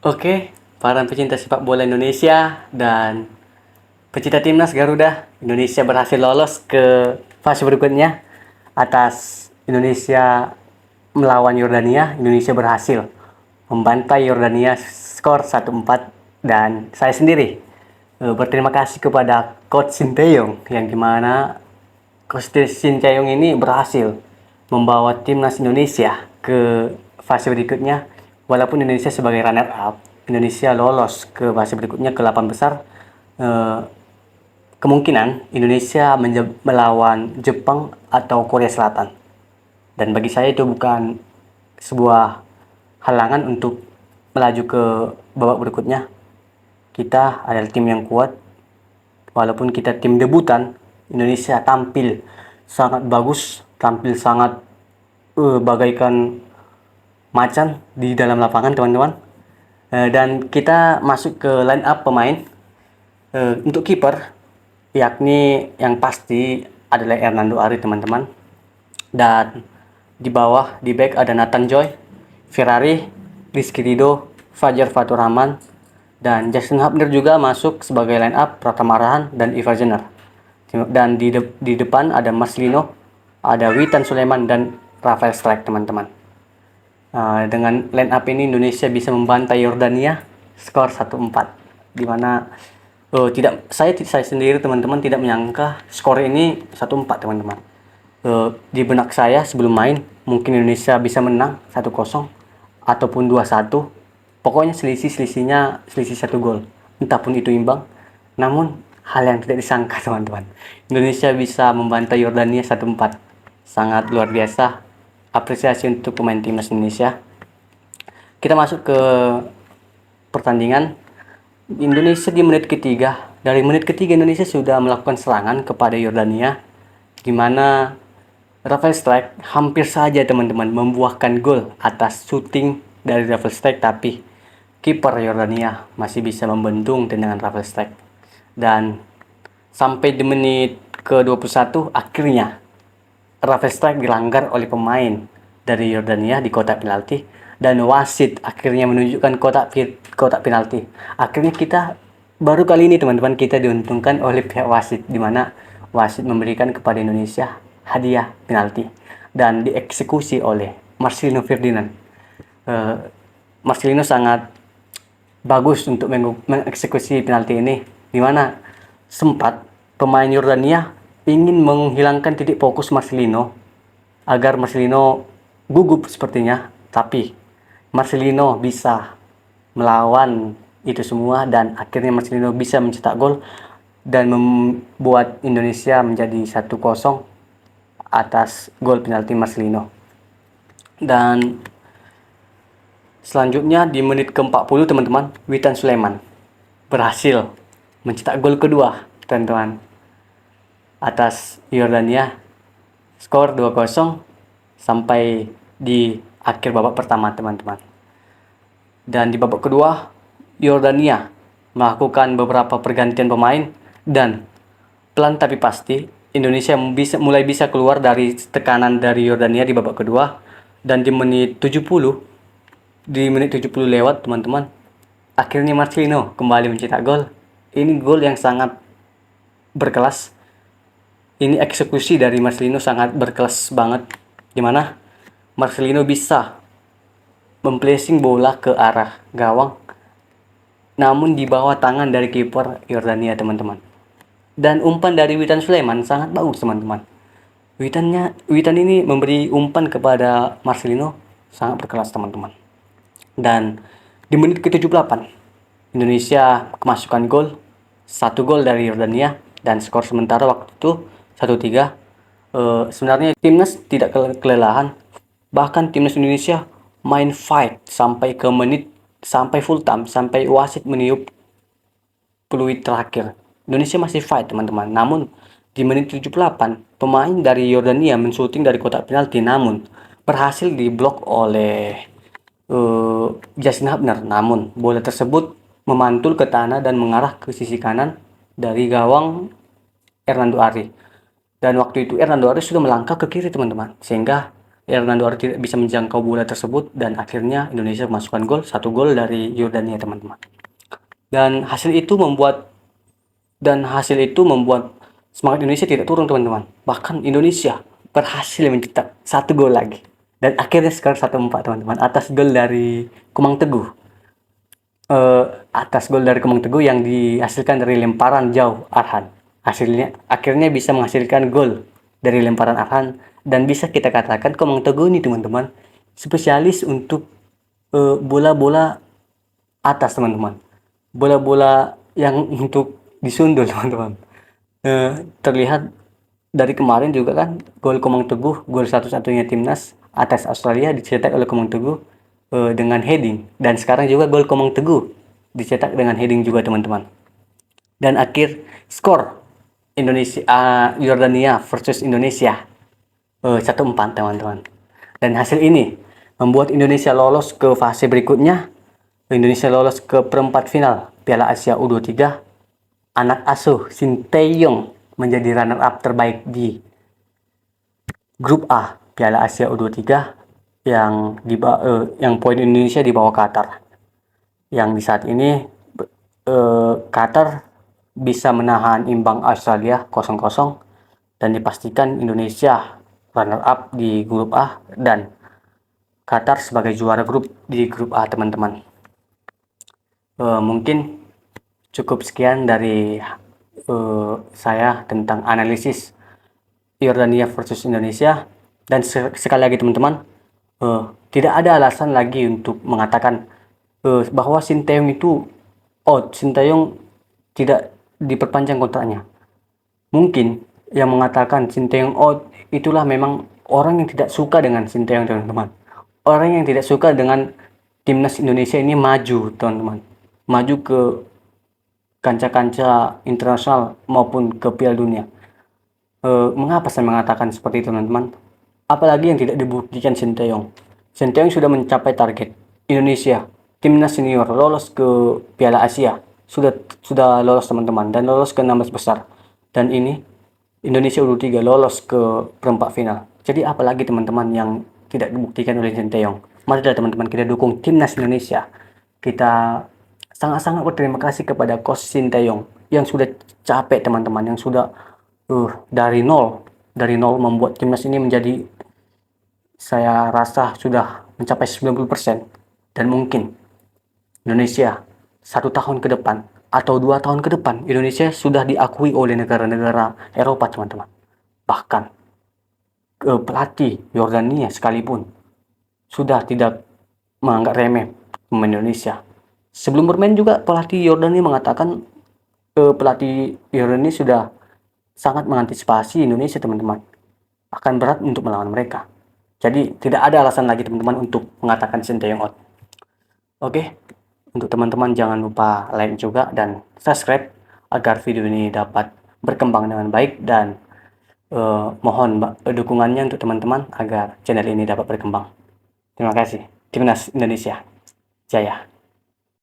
Oke, para pecinta sepak bola Indonesia dan pecinta timnas Garuda, Indonesia berhasil lolos ke fase berikutnya atas Indonesia melawan Yordania. Indonesia berhasil membantai Yordania skor 1-4 dan saya sendiri berterima kasih kepada Coach Sinteyong yang dimana Coach Sinteyong ini berhasil membawa timnas Indonesia ke fase berikutnya. Walaupun Indonesia sebagai runner up, Indonesia lolos ke fase berikutnya ke 8 besar. Kemungkinan Indonesia melawan Jepang atau Korea Selatan. Dan bagi saya itu bukan sebuah halangan untuk melaju ke babak berikutnya. Kita adalah tim yang kuat. Walaupun kita tim debutan, Indonesia tampil sangat bagus, tampil sangat bagaikan macan di dalam lapangan, teman-teman. Dan kita masuk ke line up pemain. Untuk kiper, yakni yang pasti adalah Hernando Ari, teman-teman. Dan di bawah, di back ada Nathan Joy, Ferrari, Rizky Ridho, Fajar Fatur Rahman, dan Justin Hubner juga masuk sebagai line up, Pratama Arhan dan Ivar Jenner. Dan di depan ada Marcelino, ada Witan Sulaiman dan Rafael Strike, teman-teman. Dengan line up ini Indonesia bisa membantai Yordania skor 1-4, dimana saya sendiri, teman-teman, tidak menyangka skor ini 1-4, teman-teman. Di benak saya sebelum main mungkin Indonesia bisa menang 1-0 ataupun 2-1. Pokoknya selisihnya 1 gol, entah pun itu imbang. Namun hal yang tidak disangka, teman-teman, Indonesia bisa membantai Yordania 1-4. Sangat luar biasa. Apresiasi untuk pemain timnas Indonesia. Kita masuk ke pertandingan. Indonesia di menit ketiga. Dari menit ketiga Indonesia sudah melakukan serangan kepada Yordania, di mana Rafael Strike hampir saja, teman-teman, membuahkan gol atas shooting dari Rafael Strike, tapi kiper Yordania masih bisa membendung tendangan Rafael Strike. Dan sampai di menit ke-21 akhirnya Rafael Strike dilanggar oleh pemain dari Yordania di kotak penalti, dan wasit akhirnya menunjukkan kotak penalti. Akhirnya kita baru kali ini, teman-teman, kita diuntungkan oleh pihak wasit, di mana wasit memberikan kepada Indonesia hadiah penalti dan dieksekusi oleh Marcelino Ferdinand. Marcelino sangat bagus untuk mengeksekusi penalti ini, di mana sempat pemain Yordania ingin menghilangkan titik fokus Marcelino agar Marcelino gugup sepertinya, tapi Marcelino bisa melawan itu semua dan akhirnya Marcelino bisa mencetak gol dan membuat Indonesia menjadi 1-0 atas gol penalti Marcelino. Dan selanjutnya di menit ke-40, teman-teman, Witan Sulaiman berhasil mencetak gol kedua, teman-teman, atas Yordania, skor 2-0 sampai di akhir babak pertama, teman-teman. Dan di babak kedua Yordania melakukan beberapa pergantian pemain dan pelan tapi pasti Indonesia mulai bisa keluar dari tekanan dari Yordania di babak kedua. Dan di menit 70 lewat, teman-teman, akhirnya Marcelino kembali mencetak gol. Ini gol yang sangat berkelas. Ini eksekusi dari Marcelino sangat berkelas banget, dimana Marcelino bisa memplacing bola ke arah gawang, namun di bawah tangan dari kiper Yordania, teman-teman. Dan umpan dari Witan Sulaiman sangat bagus, teman-teman. Witan ini memberi umpan kepada Marcelino sangat berkelas, teman-teman. Dan di menit ke-78 Indonesia kemasukan gol, 1 gol dari Yordania, dan skor sementara waktu itu 1-3. Sebenarnya timnas tidak kelelahan, bahkan timnas Indonesia main fight sampai ke menit, sampai full time, sampai wasit meniup peluit terakhir. Indonesia masih fight, teman-teman. Namun di menit 78 pemain dari Yordania menshooting dari kotak penalti, namun berhasil diblok oleh Justin Hubner. Namun bola tersebut memantul ke tanah dan mengarah ke sisi kanan dari gawang Hernando Ari. Dan waktu itu Hernando Ari sudah melangkah ke kiri, teman-teman, sehingga Hernando Ari tidak bisa menjangkau bola tersebut dan akhirnya Indonesia memasukkan gol, 1 gol dari Yordania teman-teman. Dan hasil itu membuat semangat Indonesia tidak turun teman-teman. Bahkan Indonesia berhasil mencetak 1 gol lagi. Dan akhirnya sekarang 1-4 teman-teman atas gol dari Komang Teguh. Yang dihasilkan dari lemparan jauh Arhan. Akhirnya bisa menghasilkan gol dari lemparan Arhan, dan bisa kita katakan Komang Teguh ini teman-teman spesialis untuk bola-bola atas teman-teman. Bola-bola yang untuk disundul teman-teman. Terlihat dari kemarin juga kan gol Komang Teguh, gol satu-satunya timnas atas Australia dicetak oleh Komang Teguh dengan heading, dan sekarang juga gol Komang Teguh dicetak dengan heading juga teman-teman. Dan akhir skor Yordania versus Indonesia 1-4 teman-teman. Dan hasil ini membuat Indonesia lolos ke fase berikutnya. Indonesia lolos ke perempat final Piala Asia U23. Anak asuh Sinteyong menjadi runner up terbaik di grup A Piala Asia U23 yang poin Indonesia di bawah Qatar. Yang di saat ini Qatar bisa menahan imbang Australia 0-0 dan dipastikan Indonesia runner up di grup A dan Qatar sebagai juara grup di grup A teman-teman. Mungkin cukup sekian dari saya tentang analisis Yordania versus Indonesia. Dan sekali lagi teman-teman, tidak ada alasan lagi untuk mengatakan bahwa Sinteyong itu Sinteyong tidak diperpanjang kontraknya. Mungkin yang mengatakan Sinteyong itulah memang orang yang tidak suka dengan Sinteyong teman-teman. Orang yang tidak suka dengan timnas Indonesia ini maju teman-teman. Maju ke kancah-kancah internasional maupun ke Piala Dunia. Mengapa saya mengatakan seperti itu teman-teman? Apalagi yang tidak dibuktikan Sinteyong. Sinteyong sudah mencapai target. Indonesia, timnas senior lolos ke Piala Asia. Sudah lolos teman-teman, dan lolos ke 16 besar. Dan ini Indonesia U23 lolos ke perempat final. Jadi apalagi teman-teman yang tidak dibuktikan oleh Sinteyong. Marilah teman-teman kita dukung timnas Indonesia. Kita sangat-sangat berterima kasih kepada Coach Sinteyong yang sudah capek teman-teman, yang sudah dari nol membuat timnas ini menjadi, saya rasa sudah mencapai 90%. Dan mungkin Indonesia 1 tahun ke depan atau 2 tahun ke depan Indonesia sudah diakui oleh negara-negara Eropa teman-teman. Bahkan pelatih Yordania sekalipun sudah tidak menganggap remeh pemain Indonesia. Sebelum bermain juga pelatih Yordania mengatakan pelatih Yordania sudah sangat mengantisipasi Indonesia teman-teman. Akan berat untuk melawan mereka. Jadi tidak ada alasan lagi teman-teman untuk mengatakan Sinteyong out. Oke, untuk teman-teman jangan lupa like juga dan subscribe agar video ini dapat berkembang dengan baik, dan mohon dukungannya untuk teman-teman agar channel ini dapat berkembang. Terima kasih. Timnas Indonesia Jaya.